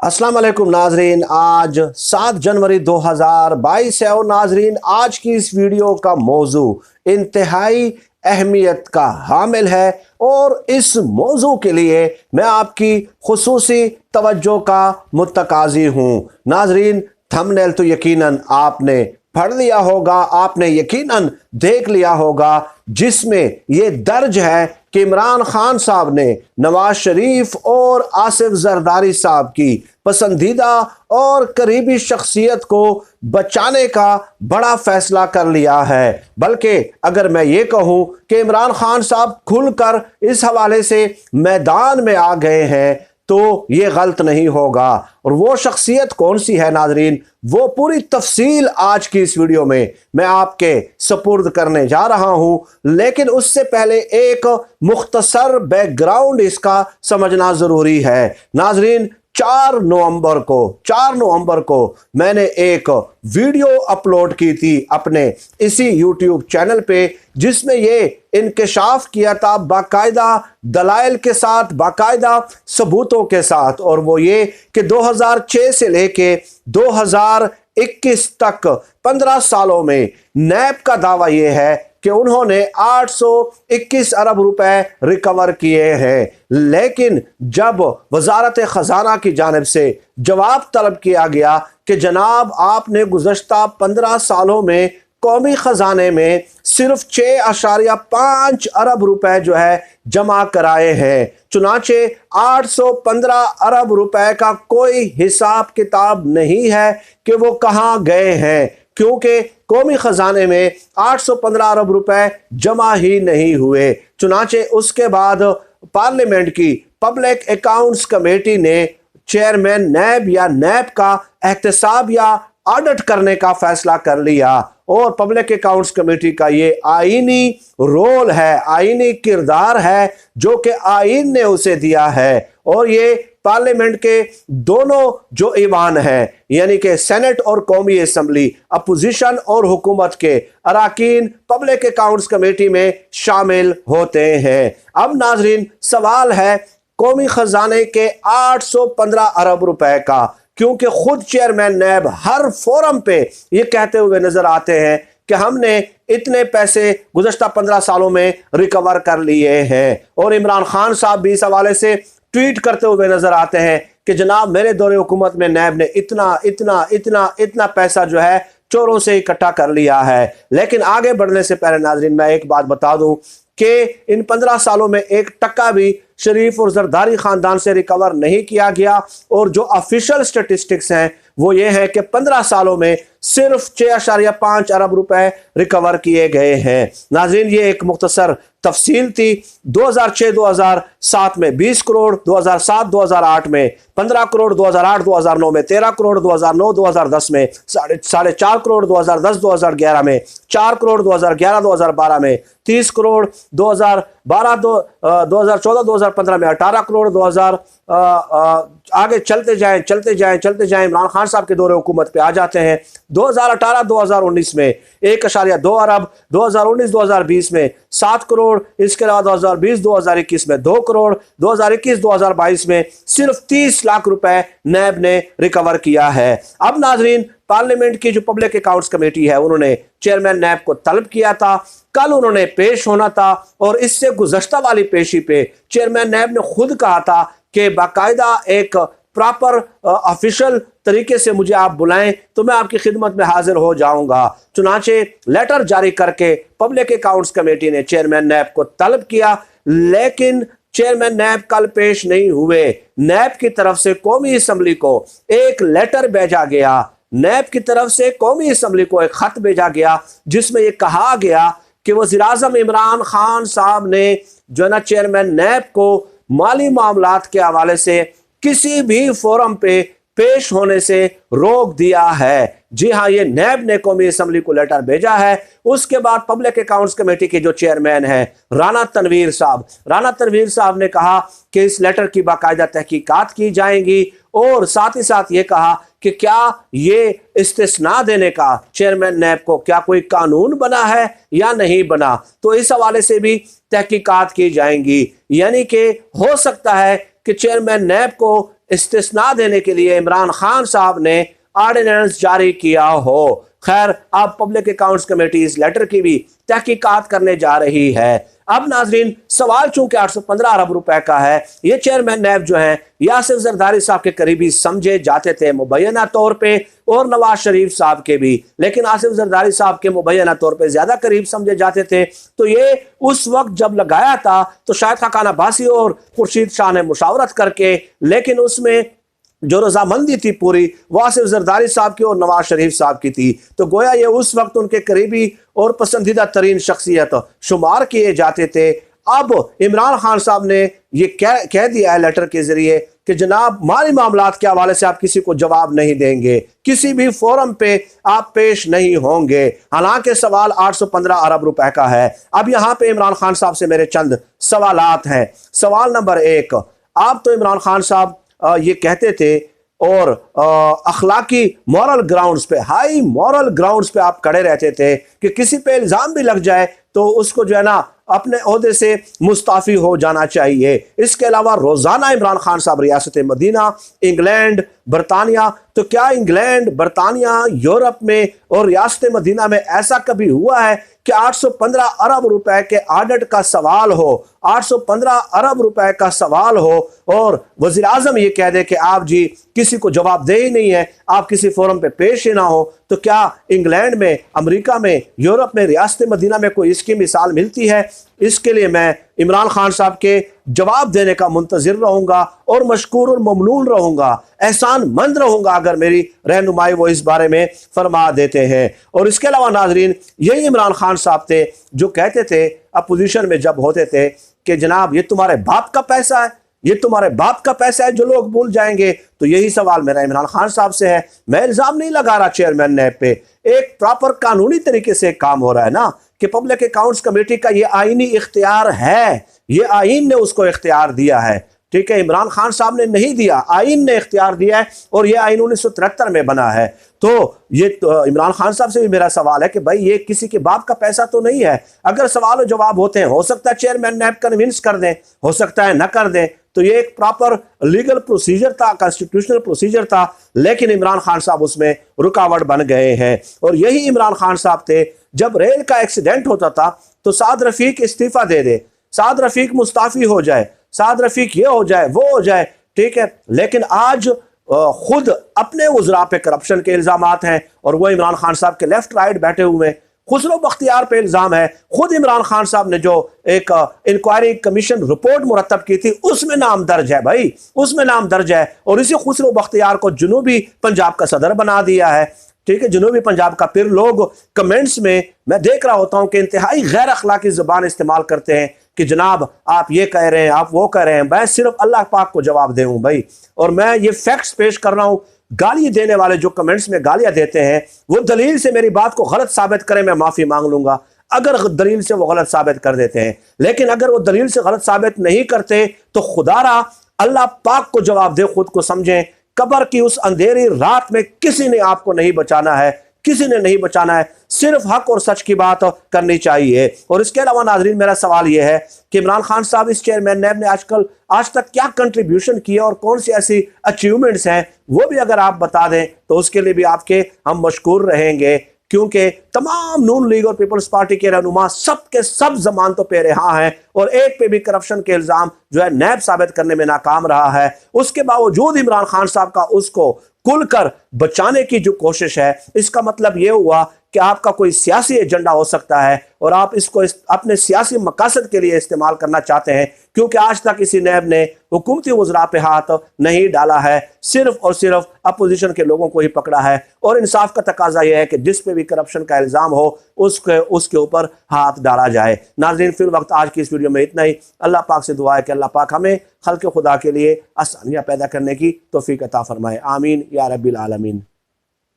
अस्सलाम वालेकुम नाजरीन। आज 7 जनवरी 2022 है और नाजरीन आज की इस वीडियो का मौजू इंतहाई अहमियत का हामिल है और इस मौजू के लिए मैं आपकी खुसूसी तवज्जो का मुतकाज़ी हूँ। नाजरीन थंबनेल तो यकीनन आपने पढ़ लिया होगा, आपने यकीनन देख लिया होगा, जिसमें ये दर्ज है कि इमरान खान साहब ने नवाज शरीफ और आसिफ जरदारी साहब की पसंदीदा और करीबी शख्सियत को बचाने का बड़ा फैसला कर लिया है। बल्कि अगर मैं ये कहूँ कि इमरान खान साहब खुलकर इस हवाले से मैदान में आ गए हैं तो ये गलत नहीं होगा। और वो शख्सियत कौन सी है नाजरीन, वो पूरी तफसील आज की इस वीडियो में मैं आपके सपुर्द करने जा रहा हूं। लेकिन उससे पहले एक मुख्तसर बैकग्राउंड इसका समझना ज़रूरी है। नाजरीन 4 नवंबर को मैंने एक वीडियो अपलोड की थी अपने इसी यूट्यूब चैनल पे, जिसमें ये इंकशाफ किया था बाकायदा दलाइल के साथ, बाकायदा सबूतों के साथ। और वो ये कि 2006 से लेके 2021 तक 15 सालों में नैब का दावा ये है कि उन्होंने 821 अरब रुपए रिकवर किए हैं। लेकिन जब वजारत खजाना की जानिब से जवाब तलब किया गया कि जनाब आपने गुज़श्ता 15 सालों में कौमी खजाने में सिर्फ 6.5 अरब रुपए जो है जमा कराए हैं, चुनाचे 815 अरब रुपए का कोई हिसाब किताब नहीं है कि वो कहाँ गए हैं, क्योंकि कौमी खजाने में 815 अरब रुपए जमा ही नहीं हुए। चुनाचे उसके बाद पार्लियामेंट की पब्लिक अकाउंट्स कमेटी ने चेयरमैन नैब या नैब का एहतसाब या ऑडिट करने का फैसला कर लिया। और पब्लिक अकाउंट्स कमेटी का ये आईनी रोल है, आईनी किरदार है जो कि आईन ने उसे दिया है। और ये पार्लियामेंट के दोनों जो ईवान हैं, यानी कि सेनेट और कौमी असम्बली, अपोजिशन और हुकूमत के अराकीन पब्लिक अकाउंट्स कमेटी में शामिल होते हैं। अब नाजरीन सवाल है कौमी खजाने के 815 अरब रुपए का, क्योंकि खुद चेयरमैन नैब हर फोरम पे ये कहते हुए नजर आते हैं कि हमने इतने पैसे गुज़श्ता 15 सालों में रिकवर कर लिए हैं। और इमरान खान साहब भी इस हवाले से ट्वीट करते हुए नजर आते हैं कि जनाब मेरे दौरे हुकूमत में नैब ने इतना इतना इतना इतना पैसा जो है चोरों से इकट्ठा कर लिया है। लेकिन आगे बढ़ने से पहले नाजरीन मैं एक बात बता दूं कि इन 15 सालों में 1 टका भी शरीफ और जरदारी खानदान से रिकवर नहीं किया गया। और जो ऑफिशियल स्टेटिस्टिक्स हैं वो ये है कि 15 सालों में सिर्फ 6.5 अरब रुपए रिकवर किए गए हैं। नाज़रीन ये एक मुख्तसर तफसील थी। 2006-2007 में 20 करोड़, 2007-2008 में 15 करोड़, 2008-2009 में 13 करोड़, 2009-2010 में 4.5 करोड़, 2010-2011 में 4 करोड़, 2011-2012 में 30 करोड़, 2014-2015 में 18 करोड़, 2000 आगे चलते जाएं इमरान खान साहब के दौरे हुकूमत पे आ जाते हैं। 2018-2019 में 1.2 अरब, 2019-2020 में 7 करोड़, इसके अलावा 2020-2021 में 2 करोड़, 2021-2022 में सिर्फ 30 लाख रुपए नैब ने रिकवर किया है। अब नाजरीन पार्लियामेंट की जो पब्लिक अकाउंट्स कमेटी है उन्होंने चेयरमैन नैब को तलब किया था, कल उन्होंने पेश होना था। और इससे गुज़श्ता वाली पेशी पे चेयरमैन नैब ने खुद कहा था कि बाकायदा एक प्रॉपर ऑफिशियल तरीके से मुझे आप बुलाएं तो मैं आपकी खिदमत में हाजिर हो जाऊंगा। चुनाचे लेटर जारी करके पब्लिक अकाउंट्स कमेटी ने चेयरमैन नैब को तलब किया, लेकिन चेयरमैन नैब कल पेश नहीं हुए। नैब की तरफ से कौमी असम्बली को एक लेटर भेजा गया, नैब की तरफ से कौमी असम्बली को एक खत भेजा गया जिसमें यह कहा गया कि वज़ीर-ए-आज़म इमरान खान साहब ने जो है ना चेयरमैन नैब को माली मामलात के हवाले से किसी भी फोरम पे पेश होने से रोक दिया है। जी हाँ, ये नैब ने कौमी असम्बली को लेटर भेजा है। उसके बाद पब्लिक अकाउंट्स कमेटी के जो चेयरमैन हैं राना तनवीर साहब ने कहा कि इस लेटर की बाकायदा तहकीकात की जाएंगी और साथ ही साथ ये कहा कि क्या ये इस्तिस्ना देने का चेयरमैन नैब को क्या कोई कानून बना है या नहीं बना, तो इस हवाले से भी तहकीकात की जाएंगी। यानी कि हो सकता है कि चेयरमैन नैब को استثنا देने के लिए इमरान खान साहब ने ऑर्डिनेंस जारी किया हो। खैर, अब पब्लिक अकाउंट्स कमेटी इस लेटर की भी तहकीकात करने जा रही है। अब नाजरीन, सवाल चूंकि 815 अरब रुपए का है, ये चेयरमैन नैब जो है यासिर जरदारी साहब के करीबी समझे जाते थे मुबैना तौर पे, और नवाज शरीफ साहब के भी, लेकिन आसिफ जरदारी साहब के मुबैना तौर पे ज्यादा करीब समझे जाते थे। तो ये उस वक्त जब लगाया था तो शायद खाकान अब्बासी और खुर्शीद शाह ने मुशावरत करके, लेकिन उसमें जो रजामंदी थी पूरी वो आसिफ जरदारी साहब की और नवाज शरीफ साहब की थी। तो गोया ये उस वक्त उनके करीबी और पसंदीदा तरीन शख्सियत शुमार किए जाते थे। अब इमरान खान साहब ने ये कह दिया है लेटर के जरिए कि जनाब, माली मामलात के हवाले से आप किसी को जवाब नहीं देंगे, किसी भी फोरम पे आप पेश नहीं होंगे। हालांकि सवाल 815 अरब रुपए का है। अब यहाँ पे इमरान खान साहब से मेरे चंद सवालात हैं। सवाल नंबर 1, आप तो इमरान खान साहब ये कहते थे और अखलाकी मॉरल ग्राउंड्स पे, हाई मॉरल ग्राउंड्स पे आप खड़े रहते थे कि किसी पे इल्जाम भी लग जाए तो उसको जो है ना अपने ओहदे से मुस्ताफी हो जाना चाहिए। इसके अलावा रोजाना इमरान खान साहब रियासत मदीना, इंग्लैंड, बरतानिया, तो क्या इंग्लैंड, बरतानिया, यूरोप में और रियासत मदीना में ऐसा कभी हुआ है कि 815 अरब रुपए के ऑडिट का सवाल हो, 815 अरब रुपए का सवाल हो और वजीर आजम ये कह दे कि आप जी किसी को जवाब दे ही नहीं है, आप किसी फोरम पे पेश ही ना हो? तो क्या इंग्लैंड में, अमेरिका में, यूरोप में, रियासत मदीना में कोई इसकी मिसाल मिलती है? इसके लिए मैं इमरान खान साहब के जवाब देने का मुंतजिर रहूंगा और मशकूर और ममनून रहूंगा, एहसान मंद रहूंगा अगर मेरी रहनुमाई वो इस बारे में फरमा देते हैं। और इसके अलावा नाजरीन, यही इमरान खान साहब थे जो कहते थे अपोजिशन में जब होते थे कि जनाब ये तुम्हारे बाप का पैसा है, ये तुम्हारे बाप का पैसा है जो लोग भूल जाएंगे। तो यही सवाल मेरा इमरान खान साहब से है। मैं इल्जाम नहीं लगा रहा चेयरमैन नैब पे, एक प्रॉपर कानूनी तरीके से काम हो रहा है ना कि पब्लिक अकाउंट्स कमेटी का ये आईनी इख्तियार है, ये आईन ने उसको इख्तियार दिया है। ठीक है, इमरान खान साहब ने नहीं दिया, आईन ने इख्तियार दिया है और ये आईन 1973 में बना है। तो ये तो इमरान खान साहब से भी मेरा सवाल है कि भाई ये किसी के बाप का पैसा तो नहीं है। अगर सवाल और जवाब होते हैं, हो सकता है चेयरमैन नैब कन्विंस कर दें, हो सकता है ना कर दें। तो ये एक प्रॉपर लीगल प्रोसीजर था, कॉन्स्टिट्यूशनल प्रोसीजर था, लेकिन इमरान खान साहब उसमें रुकावट बन गए हैं। और यही इमरान खान साहब थे जब रेल का एक्सीडेंट होता था तो साद रफीक इस्तीफा दे दे, साद रफीक मुस्ताफी हो जाए, साद रफीक ये हो जाए, वो हो जाए, ठीक है। लेकिन आज खुद अपने वज़रा पे करप्शन के इल्जामात हैं और वो इमरान खान साहब के लेफ्ट राइट बैठे हुए हैं। खुसरो बख्तियार पे इल्जाम है, खुद इमरान खान साहब ने जो एक इंक्वायरी कमीशन रिपोर्ट मुरतब की थी उसमें नाम दर्ज है भाई, उसमें नाम दर्ज है। और इसी खुसरो बख्तियार को जनूबी पंजाब का सदर बना दिया है। ठीक है, जनूबी पंजाब का। फिर लोग कमेंट्स में मैं देख रहा होता हूं कि इंतहाई गैर अखलाकी ज़बान इस्तेमाल करते हैं कि जनाब आप ये कह रहे हैं, आप वो कह रहे हैं। मैं सिर्फ अल्लाह पाक को जवाब दूं भाई, और मैं ये फैक्ट्स पेश कर रहा हूं। गाली देने वाले जो कमेंट्स में गालियां देते हैं वो दलील से मेरी बात को गलत साबित करें, मैं माफी मांग लूंगा अगर दलील से वो गलत साबित कर देते हैं। लेकिन अगर वो दलील से गलत साबित नहीं करते तो खुदारा अल्लाह पाक को जवाब दे, खुद को समझें। कब्र की उस अंधेरी रात में किसी ने आपको नहीं बचाना है, किसी ने नहीं बचाना है। सिर्फ हक और सच की बात करनी चाहिए। और इसके अलावा नाजरीन, मेरा सवाल यह है कि इमरान खान साहब, इस चेयरमैन नैब ने आज तक क्या कंट्रीब्यूशन किया और कौन सी ऐसी अचीवमेंट्स हैं, वो भी अगर आप बता दें तो उसके लिए भी आपके हम मशकूर रहेंगे। क्योंकि तमाम नून लीग और पीपल्स पार्टी के रहनुमा सब के सब जमानतों पे रहा हैं और एक पे भी करप्शन के इल्जाम जो है नैब साबित करने में नाकाम रहा है। उसके बावजूद इमरान खान साहब का उसको खुलकर बचाने की जो कोशिश है, इसका मतलब यह हुआ कि आपका कोई सियासी एजेंडा हो सकता है और आप इसको अपने सियासी मकासद के लिए इस्तेमाल करना चाहते हैं। क्योंकि आज तक किसी नैब ने हुकूमती वज़रा पे हाथ नहीं डाला है, सिर्फ और सिर्फ अपोजिशन के लोगों को ही पकड़ा है। और इंसाफ का तकाजा यह है कि जिस पे भी करप्शन का इल्ज़ाम हो उसके ऊपर हाथ डाला जाए। नाज़रीन, फिर वक्त आज की इस वीडियो में इतना ही। अल्लाह पाक से दुआ है कि अल्लाह पाक हमें खल्क़ खुदा के लिए आसानियाँ पैदा करने की तौफ़ीक़ अता फरमाए। आमीन या रब्बिल आलमीन।